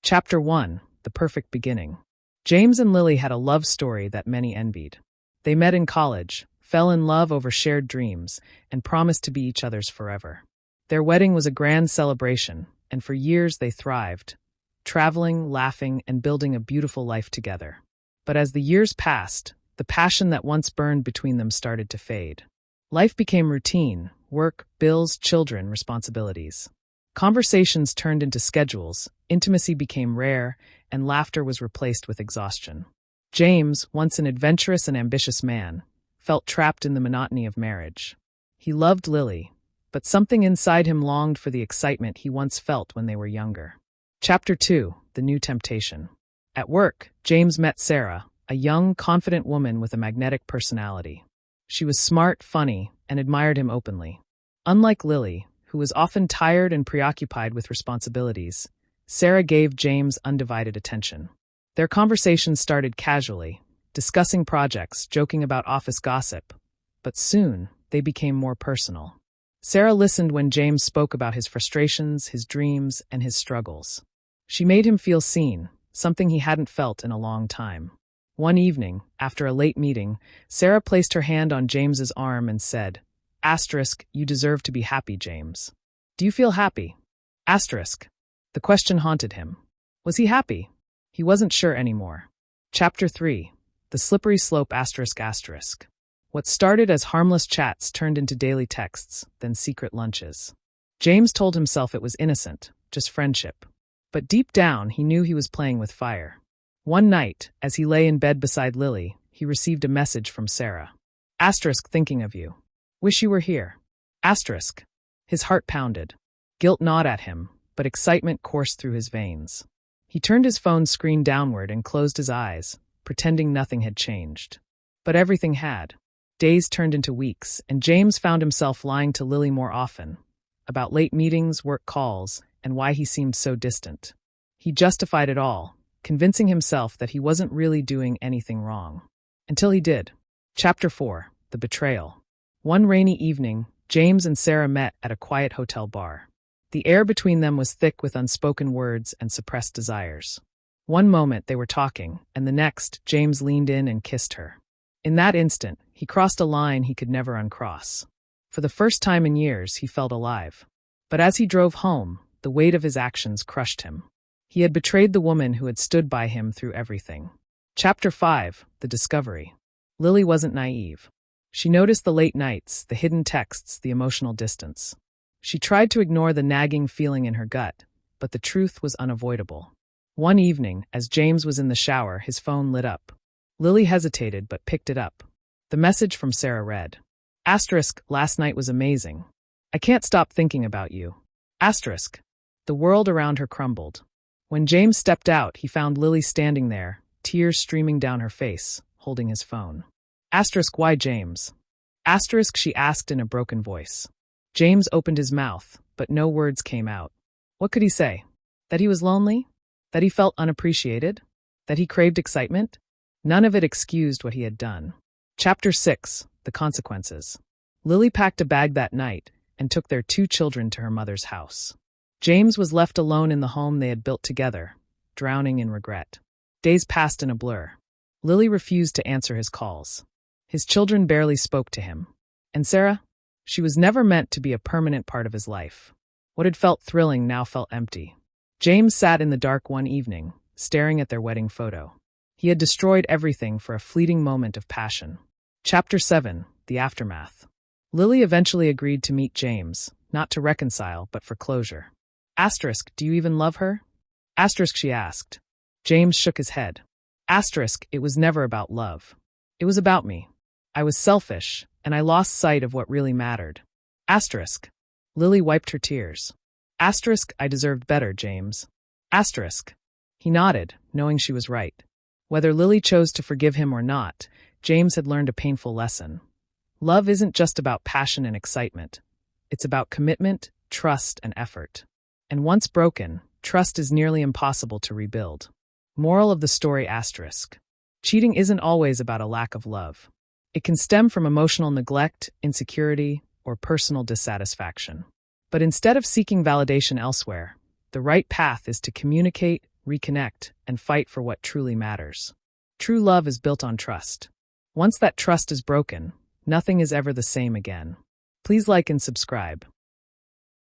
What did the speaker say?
Chapter 1: The Perfect Beginning. James and Lily had a love story that many envied. They met in college, fell in love over shared dreams, and promised to be each other's forever. Their wedding was a grand celebration, and for years they thrived, traveling, laughing, and building a beautiful life together. But as the years passed, the passion that once burned between them started to fade. Life became routine: work, bills, children, responsibilities. Conversations turned into schedules, intimacy became rare, and laughter was replaced with exhaustion. James, once an adventurous and ambitious man, felt trapped in the monotony of marriage. He loved Lily, but something inside him longed for the excitement he once felt when they were younger. Chapter 2: The New Temptation. At work, James met Sarah, a young, confident woman with a magnetic personality. She was smart, funny, and admired him openly. Unlike Lily, who was often tired and preoccupied with responsibilities, Sarah gave James undivided attention. Their conversations started casually, discussing projects, joking about office gossip, but soon they became more personal. Sarah listened when James spoke about his frustrations, his dreams, and his struggles. She made him feel seen, something he hadn't felt in a long time. One evening, after a late meeting, Sarah placed her hand on James's arm and said, "You deserve to be happy, James. Do you feel happy?" The question haunted him. Was he happy? He wasn't sure anymore. Chapter 3: The Slippery Slope ***. What started as harmless chats turned into daily texts, then secret lunches. James told himself it was innocent, just friendship. But deep down, he knew he was playing with fire. One night, as he lay in bed beside Lily, he received a message from Sarah. "Thinking of you. Wish you were here." His heart pounded. Guilt gnawed at him, but excitement coursed through his veins. He turned his phone screen downward and closed his eyes, pretending nothing had changed. But everything had. Days turned into weeks, and James found himself lying to Lily more often, about late meetings, work calls, and why he seemed so distant. He justified it all, convincing himself that he wasn't really doing anything wrong. Until he did. Chapter 4: The Betrayal. One rainy evening, James and Sarah met at a quiet hotel bar. The air between them was thick with unspoken words and suppressed desires. One moment they were talking, and the next, James leaned in and kissed her. In that instant, he crossed a line he could never uncross. For the first time in years, he felt alive. But as he drove home, the weight of his actions crushed him. He had betrayed the woman who had stood by him through everything. Chapter 5: The Discovery. Lily wasn't naive. She noticed the late nights, the hidden texts, the emotional distance. She tried to ignore the nagging feeling in her gut, but the truth was unavoidable. One evening, as James was in the shower, his phone lit up. Lily hesitated but picked it up. The message from Sarah read, "Last night was amazing. I can't stop thinking about you." The world around her crumbled. When James stepped out, he found Lily standing there, tears streaming down her face, holding his phone. "Why, James?" She asked in a broken voice. James opened his mouth, but no words came out. What could he say? That he was lonely? That he felt unappreciated? That he craved excitement? None of it excused what he had done. Chapter 6: The Consequences. Lily packed a bag that night and took their 2 children to her mother's house. James was left alone in the home they had built together, drowning in regret. Days passed in a blur. Lily refused to answer his calls. His children barely spoke to him. And Sarah? She was never meant to be a permanent part of his life. What had felt thrilling now felt empty. James sat in the dark one evening, staring at their wedding photo. He had destroyed everything for a fleeting moment of passion. Chapter 7: The Aftermath. Lily eventually agreed to meet James, not to reconcile, but for closure. "Do you even love her?" She asked. James shook his head. "It was never about love. It was about me. I was selfish, and I lost sight of what really mattered." Lily wiped her tears. "I deserved better, James." He nodded, knowing she was right. Whether Lily chose to forgive him or not, James had learned a painful lesson. Love isn't just about passion and excitement. It's about commitment, trust, and effort. And once broken, trust is nearly impossible to rebuild. Moral of the story: cheating isn't always about a lack of love. It can stem from emotional neglect, insecurity, or personal dissatisfaction. But instead of seeking validation elsewhere, the right path is to communicate, reconnect, and fight for what truly matters. True love is built on trust. Once that trust is broken, nothing is ever the same again. Please like and subscribe.